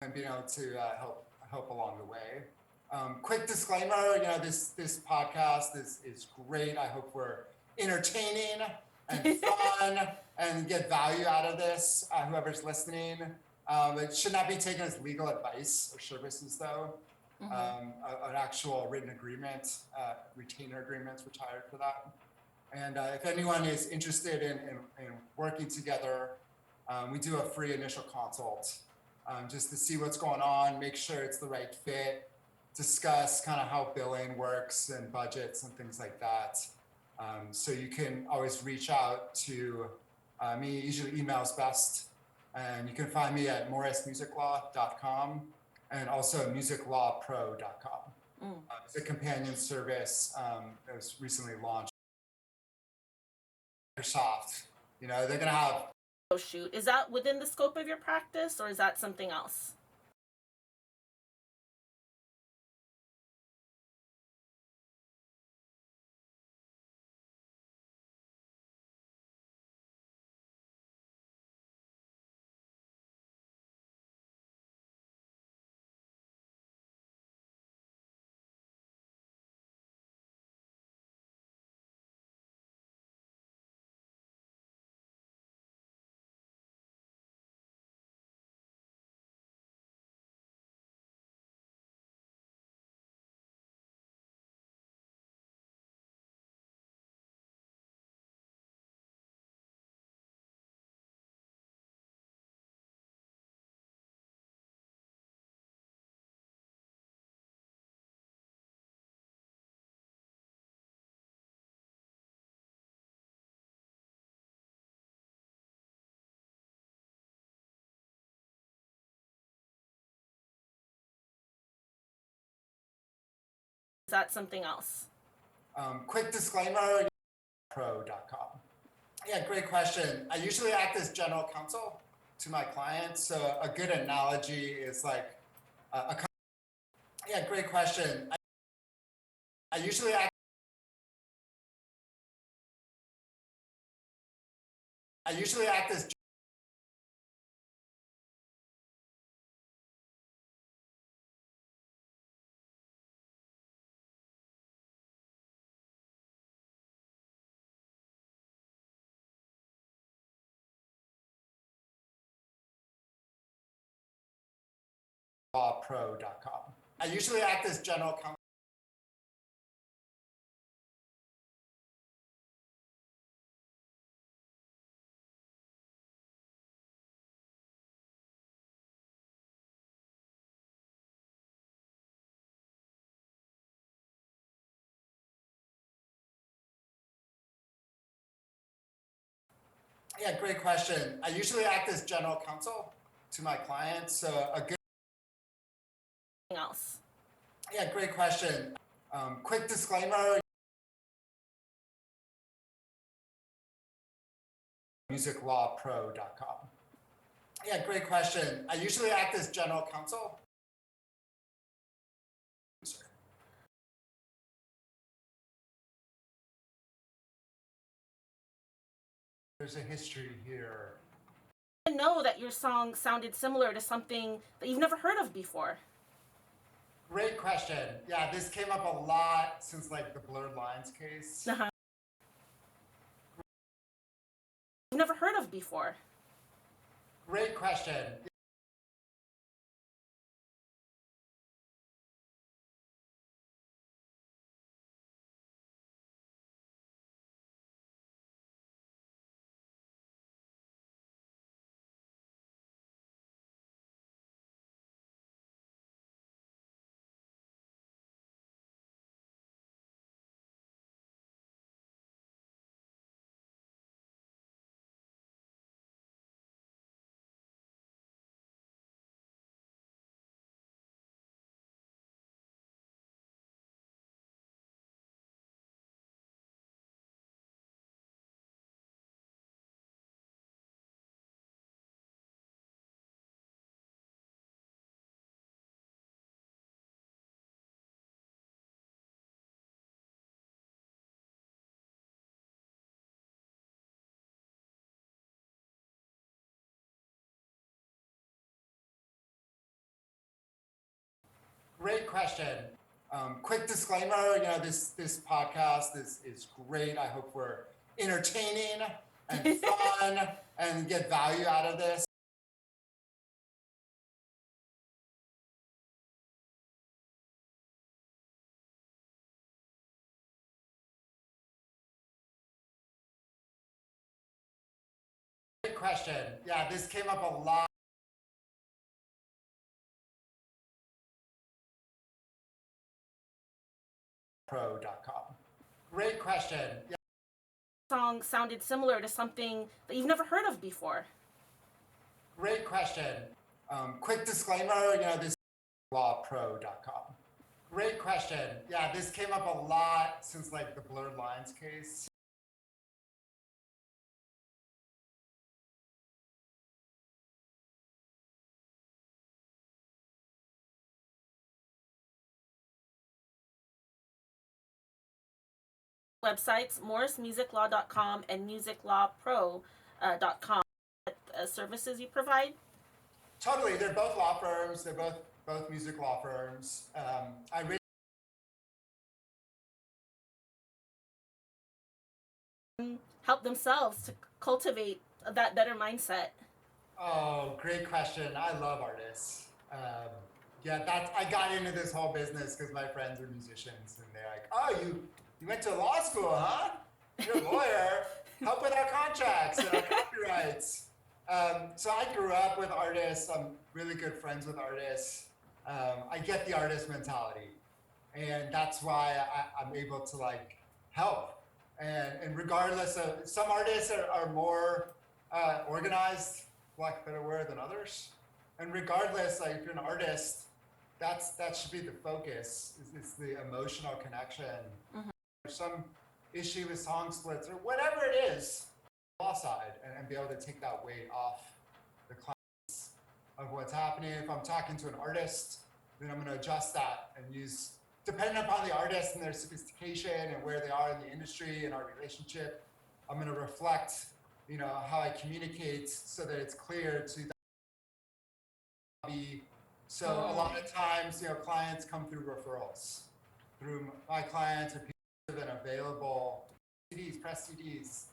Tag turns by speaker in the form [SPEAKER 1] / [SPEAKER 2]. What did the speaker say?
[SPEAKER 1] and being able to help along the way. Quick disclaimer, this podcast is great. I hope we're entertaining and fun and get value out of this, whoever's listening. It should not be taken as legal advice or services, though. An actual written agreement, retainer agreements retired for that. And if anyone is interested in working together, we do a free initial consult just to see what's going on, make sure it's the right fit, discuss kind of how billing works and budgets and things like that. So you can always reach out to me, usually email's best. And you can find me at morrismusiclaw.com and also musiclawpro.com. It's a companion service that was recently launched. Microsoft, they're going to have.
[SPEAKER 2] Oh, shoot. Is that within the scope of your practice, or is that something else? Is that something else?
[SPEAKER 1] Quick disclaimer, pro.com. Yeah, great question. I usually act as general counsel to my clients. So a good analogy is like yeah, great question. I usually act as lawpro.com. I usually act as general counsel. Yeah, great question. I usually act as general counsel to my clients. So a good
[SPEAKER 2] Else.
[SPEAKER 1] Yeah, great question. Quick disclaimer. Musiclawpro.com. Yeah, great question. I usually act as general counsel. There's a history here.
[SPEAKER 2] I know that your song sounded similar to something that you've never heard of before.
[SPEAKER 1] Great question. Yeah, this came up a lot since like the Blurred Lines case.
[SPEAKER 2] You've never heard of before.
[SPEAKER 1] Great question. Great question. Quick disclaimer, this podcast is great. I hope we're entertaining and fun and get value out of this. Great question. Yeah, this came up a lot. Pro.com. Great question. Yeah.
[SPEAKER 2] Song sounded similar to something that you've never heard of before.
[SPEAKER 1] Great question. Quick disclaimer, this lawpro.com. Great question. Yeah, this came up a lot since like the blurred lines case.
[SPEAKER 2] Websites, morrismusiclaw.com and musiclawpro.com. Services you provide?
[SPEAKER 1] Totally, they're both law firms. They're both music law firms. I really
[SPEAKER 2] help themselves to cultivate that better mindset.
[SPEAKER 1] Oh, great question. I love artists. I got into this whole business because my friends are musicians, and they're like, "Oh, you went to law school, huh? You're a lawyer. Help with our contracts and our copyrights." So I grew up with artists. I'm really good friends with artists. I get the artist mentality, and that's why I'm able to like help. And regardless of, some artists are more organized, lack of a better word, than others. And regardless, like if you're an artist, that should be the focus. It's the emotional connection.
[SPEAKER 2] Mm-hmm.
[SPEAKER 1] There's some issue with song splits or whatever it is, law side, and be able to take that weight off the clients of what's happening. If I'm talking to an artist, then I'm going to adjust that and use, depending upon the artist and their sophistication and where they are in the industry and our relationship, I'm going to reflect, how I communicate so that it's clear to be. So a lot of times, clients come through referrals, through my clients or people who have been available CDs, press CDs.